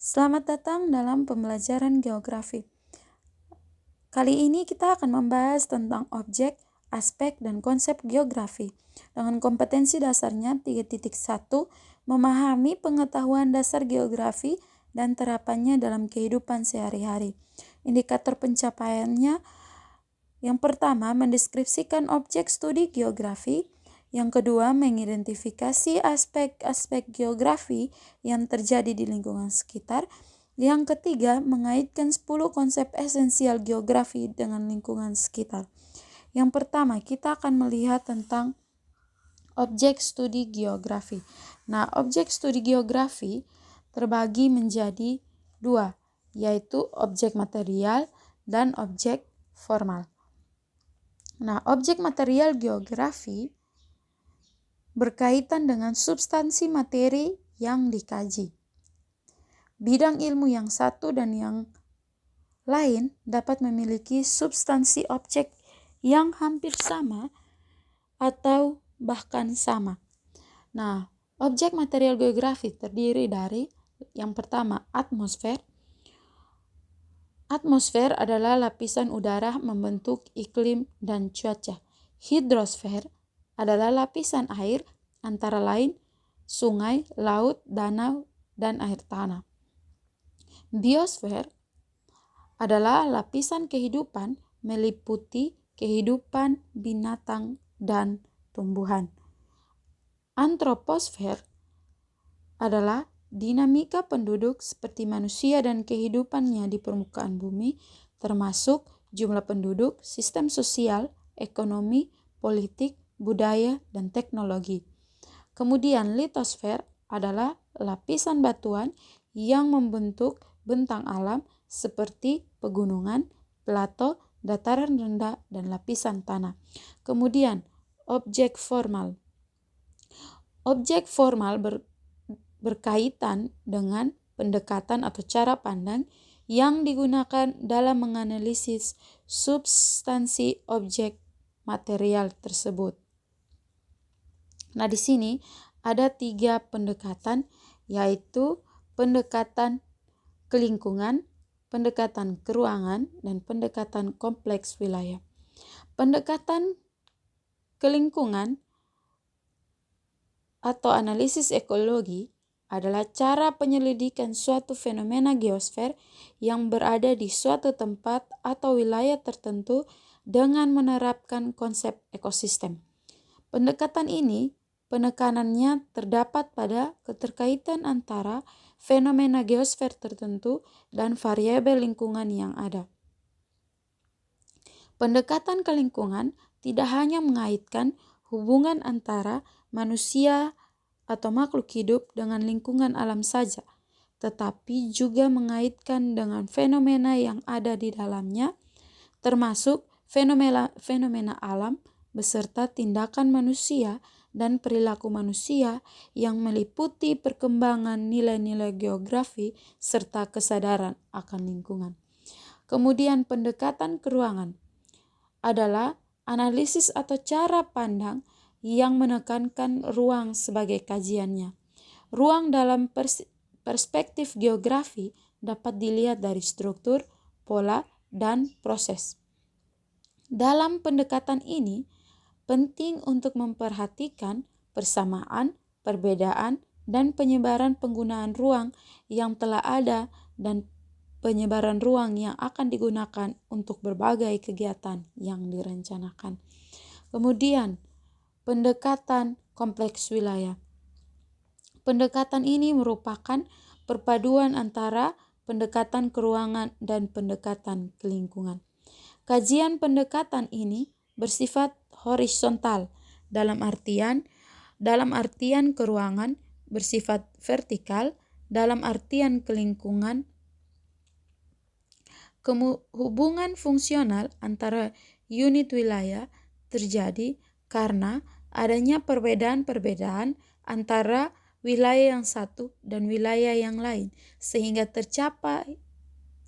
Selamat datang dalam pembelajaran geografi. Kali ini kita akan membahas tentang objek, aspek, dan konsep geografi. Dengan kompetensi dasarnya 3.1, memahami pengetahuan dasar geografi dan terapannya dalam kehidupan sehari-hari. Indikator pencapaiannya, yang pertama, mendeskripsikan objek studi geografi. Yang kedua, mengidentifikasi aspek-aspek geografi yang terjadi di lingkungan sekitar. Yang ketiga, mengaitkan 10 konsep esensial geografi dengan lingkungan sekitar. Yang pertama, kita akan melihat tentang objek studi geografi. Nah, objek studi geografi terbagi menjadi dua, yaitu objek material dan objek formal. Nah, objek material geografi berkaitan dengan substansi materi yang dikaji. Bidang ilmu yang satu dan yang lain dapat memiliki substansi objek yang hampir sama atau bahkan sama. Nah, objek material geografi terdiri dari yang pertama, atmosfer. Atmosfer adalah lapisan udara membentuk iklim dan cuaca. Hidrosfer adalah lapisan air, antara lain sungai, laut, danau, dan air tanah. Biosfer adalah lapisan kehidupan meliputi kehidupan binatang dan tumbuhan. Antroposfer adalah dinamika penduduk seperti manusia dan kehidupannya di permukaan bumi, termasuk jumlah penduduk, sistem sosial, ekonomi, politik, budaya, dan teknologi. Kemudian litosfer adalah lapisan batuan yang membentuk bentang alam seperti pegunungan, plato, dataran rendah, dan lapisan tanah. Kemudian objek formal. Objek formal berkaitan dengan pendekatan atau cara pandang yang digunakan dalam menganalisis substansi objek material tersebut. Nah, di sini ada 3 pendekatan, yaitu pendekatan kelingkungan, pendekatan keruangan, dan pendekatan kompleks wilayah. Pendekatan kelingkungan atau analisis ekologi adalah cara penyelidikan suatu fenomena geosfer yang berada di suatu tempat atau wilayah tertentu dengan menerapkan konsep ekosistem. Pendekatan ini penekanannya terdapat pada keterkaitan antara fenomena geosfer tertentu dan variabel lingkungan yang ada. Pendekatan kelingkungan tidak hanya mengaitkan hubungan antara manusia atau makhluk hidup dengan lingkungan alam saja, tetapi juga mengaitkan dengan fenomena yang ada di dalamnya, termasuk fenomena alam beserta tindakan manusia dan perilaku manusia yang meliputi perkembangan nilai-nilai geografi serta kesadaran akan lingkungan. Kemudian pendekatan keruangan adalah analisis atau cara pandang yang menekankan ruang sebagai kajiannya. Ruang dalam perspektif geografi dapat dilihat dari struktur, pola, dan proses. Dalam pendekatan ini, penting untuk memperhatikan persamaan, perbedaan, dan penyebaran penggunaan ruang yang telah ada dan penyebaran ruang yang akan digunakan untuk berbagai kegiatan yang direncanakan. Kemudian, pendekatan kompleks wilayah. Pendekatan ini merupakan perpaduan antara pendekatan keruangan dan pendekatan kelingkungan. Kajian pendekatan ini bersifat horizontal dalam artian keruangan bersifat vertikal, dalam artian kelingkungan hubungan fungsional antara unit wilayah terjadi karena adanya perbedaan-perbedaan antara wilayah yang satu dan wilayah yang lain, sehingga tercapai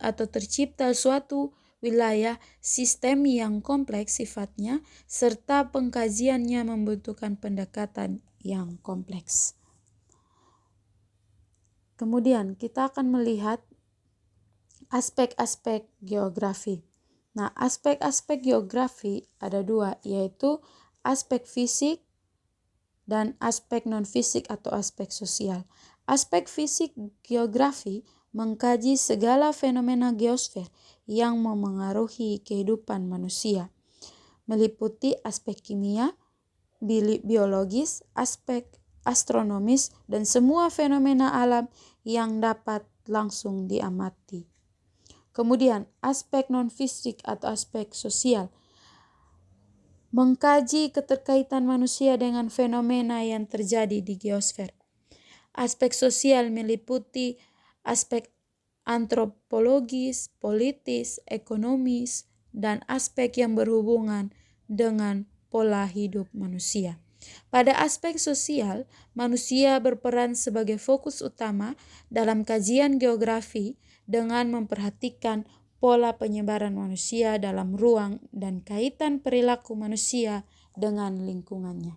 atau tercipta suatu wilayah sistem yang kompleks sifatnya, serta pengkajiannya membutuhkan pendekatan yang kompleks. Kemudian kita akan melihat aspek-aspek geografi. Nah, aspek-aspek geografi ada dua, yaitu aspek fisik dan aspek non-fisik atau aspek sosial. Aspek fisik geografi mengkaji segala fenomena geosfer yang memengaruhi kehidupan manusia, meliputi aspek kimia, biologis, aspek astronomis, dan semua fenomena alam yang dapat langsung diamati. Kemudian, aspek non-fisik atau aspek sosial mengkaji keterkaitan manusia dengan fenomena yang terjadi di geosfer. Aspek sosial meliputi aspek antropologis, politis, ekonomis, dan aspek yang berhubungan dengan pola hidup manusia. Pada aspek sosial, manusia berperan sebagai fokus utama dalam kajian geografi dengan memperhatikan pola penyebaran manusia dalam ruang dan kaitan perilaku manusia dengan lingkungannya.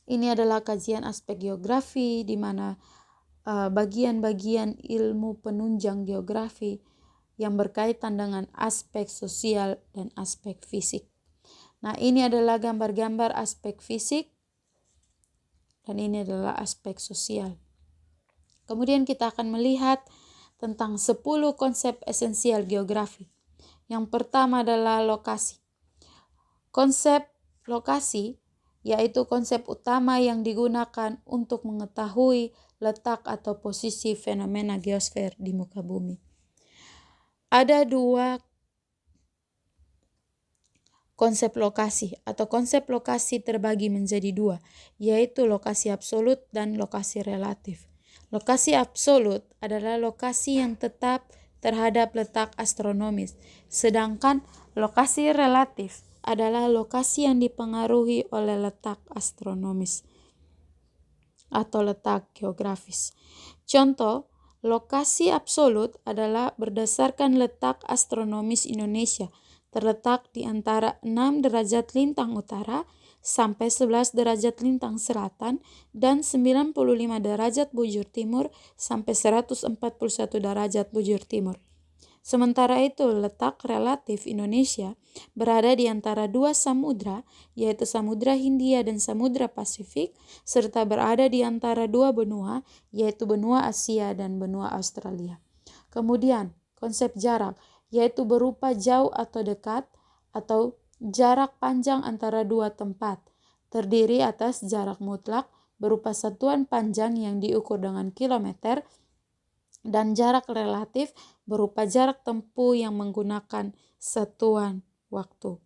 Ini adalah kajian aspek geografi di mana bagian-bagian ilmu penunjang geografi yang berkaitan dengan aspek sosial dan aspek fisik. Nah, ini adalah gambar-gambar aspek fisik dan ini adalah aspek sosial. Kemudian kita akan melihat tentang 10 konsep esensial geografi. Yang pertama adalah lokasi. Konsep lokasi yaitu konsep utama yang digunakan untuk mengetahui letak atau posisi fenomena geosfer di muka bumi. Ada dua konsep lokasi atau konsep lokasi terbagi menjadi dua, yaitu lokasi absolut dan lokasi relatif. Lokasi absolut adalah lokasi yang tetap terhadap letak astronomis, sedangkan lokasi relatif adalah lokasi yang dipengaruhi oleh letak astronomis atau letak geografis. Contoh, lokasi absolut adalah berdasarkan letak astronomis Indonesia, terletak di antara 6 derajat lintang utara sampai 11 derajat lintang selatan dan 95 derajat bujur timur sampai 141 derajat bujur timur. Sementara itu, letak relatif Indonesia berada di antara dua samudra, yaitu Samudra Hindia dan Samudra Pasifik, serta berada di antara dua benua, yaitu benua Asia dan benua Australia. Kemudian, konsep jarak, yaitu berupa jauh atau dekat, atau jarak panjang antara dua tempat, terdiri atas jarak mutlak berupa satuan panjang yang diukur dengan kilometer, dan jarak relatif berupa jarak tempuh yang menggunakan satuan waktu.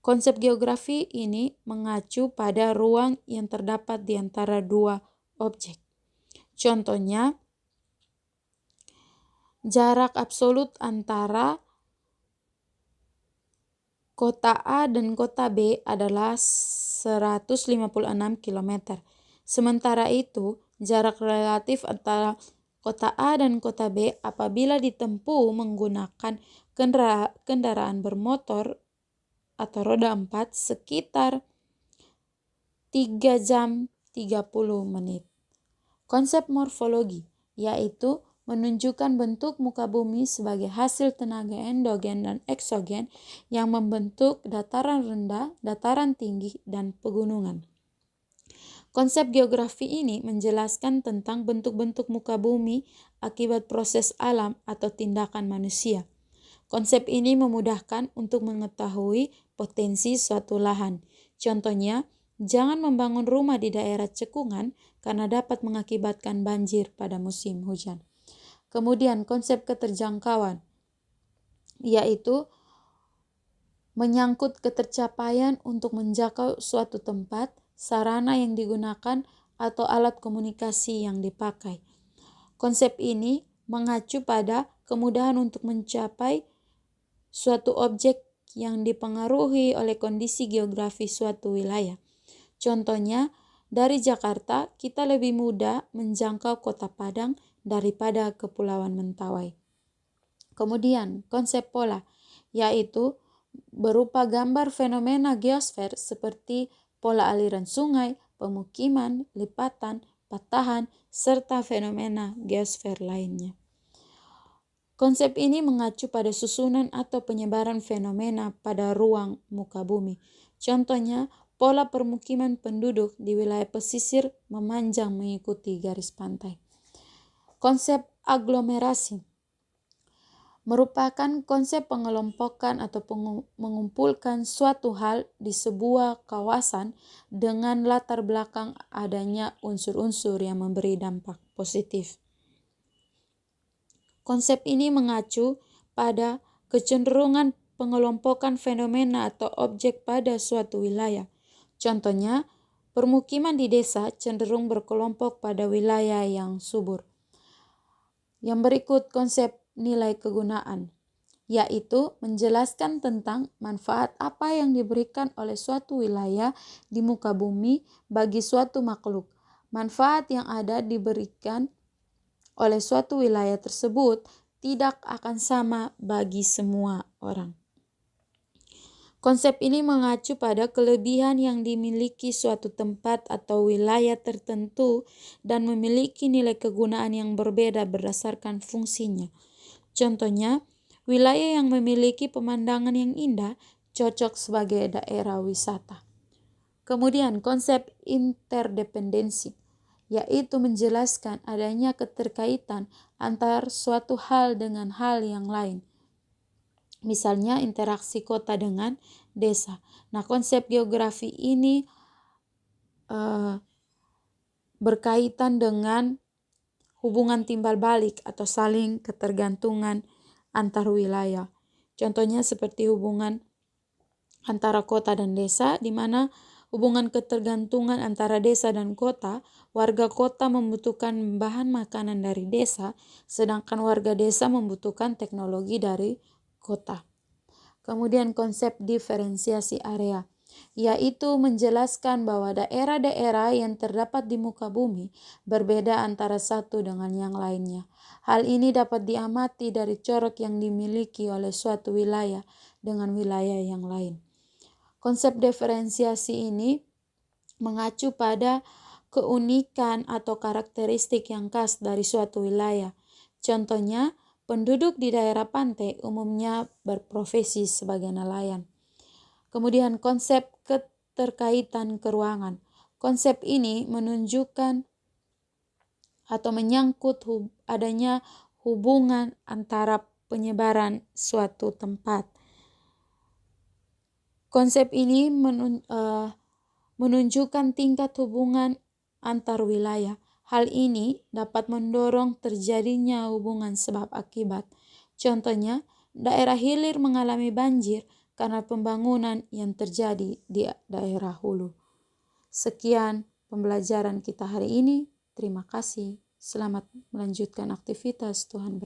Konsep geografi ini mengacu pada ruang yang terdapat di antara dua objek. Contohnya, jarak absolut antara kota A dan kota B adalah 156 km. Sementara itu, jarak relatif antara kota A dan kota B apabila ditempuh menggunakan kendaraan bermotor atau roda 4 sekitar 3 jam 30 menit. Konsep morfologi, yaitu menunjukkan bentuk muka bumi sebagai hasil tenaga endogen dan eksogen yang membentuk dataran rendah, dataran tinggi, dan pegunungan. Konsep geografi ini menjelaskan tentang bentuk-bentuk muka bumi akibat proses alam atau tindakan manusia. Konsep ini memudahkan untuk mengetahui potensi suatu lahan. Contohnya, jangan membangun rumah di daerah cekungan karena dapat mengakibatkan banjir pada musim hujan. Kemudian, konsep keterjangkauan, yaitu menyangkut ketercapaian untuk menjangkau suatu tempat, sarana yang digunakan, atau alat komunikasi yang dipakai. Konsep ini mengacu pada kemudahan untuk mencapai suatu objek yang dipengaruhi oleh kondisi geografi suatu wilayah. Contohnya, dari Jakarta kita lebih mudah menjangkau Kota Padang daripada Kepulauan Mentawai. Kemudian, konsep pola, yaitu berupa gambar fenomena geosfer seperti pola aliran sungai, pemukiman, lipatan, patahan, serta fenomena geosfer lainnya. Konsep ini mengacu pada susunan atau penyebaran fenomena pada ruang muka bumi. Contohnya, pola permukiman penduduk di wilayah pesisir memanjang mengikuti garis pantai. Konsep aglomerasi merupakan konsep pengelompokan atau mengumpulkan suatu hal di sebuah kawasan dengan latar belakang adanya unsur-unsur yang memberi dampak positif. Konsep ini mengacu pada kecenderungan pengelompokan fenomena atau objek pada suatu wilayah. Contohnya, permukiman di desa cenderung berkelompok pada wilayah yang subur. Yang berikut konsep nilai kegunaan, yaitu menjelaskan tentang manfaat apa yang diberikan oleh suatu wilayah di muka bumi bagi suatu makhluk. Manfaat yang ada diberikan oleh suatu wilayah tersebut tidak akan sama bagi semua orang. Konsep ini mengacu pada kelebihan yang dimiliki suatu tempat atau wilayah tertentu dan memiliki nilai kegunaan yang berbeda berdasarkan fungsinya. Contohnya, wilayah yang memiliki pemandangan yang indah cocok sebagai daerah wisata. Kemudian konsep interdependensi, yaitu menjelaskan adanya keterkaitan antar suatu hal dengan hal yang lain. Misalnya interaksi kota dengan desa. Nah, konsep geografi ini berkaitan dengan hubungan timbal balik atau saling ketergantungan antar wilayah. Contohnya seperti hubungan antara kota dan desa, di mana hubungan ketergantungan antara desa dan kota, warga kota membutuhkan bahan makanan dari desa, sedangkan warga desa membutuhkan teknologi dari kota. Kemudian konsep diferensiasi area, yaitu menjelaskan bahwa daerah-daerah yang terdapat di muka bumi berbeda antara satu dengan yang lainnya. Hal ini dapat diamati dari corak yang dimiliki oleh suatu wilayah dengan wilayah yang lain. Konsep diferensiasi ini mengacu pada keunikan atau karakteristik yang khas dari suatu wilayah. Contohnya, penduduk di daerah pantai umumnya berprofesi sebagai nelayan. Kemudian konsep keterkaitan keruangan. Konsep ini menunjukkan atau menyangkut adanya hubungan antara penyebaran suatu tempat. Konsep ini menunjukkan tingkat hubungan antar wilayah. Hal ini dapat mendorong terjadinya hubungan sebab akibat. Contohnya, daerah hilir mengalami banjir karena pembangunan yang terjadi di daerah hulu. Sekian pembelajaran kita hari ini. Terima kasih. Selamat melanjutkan aktivitas. Tuhan berkati.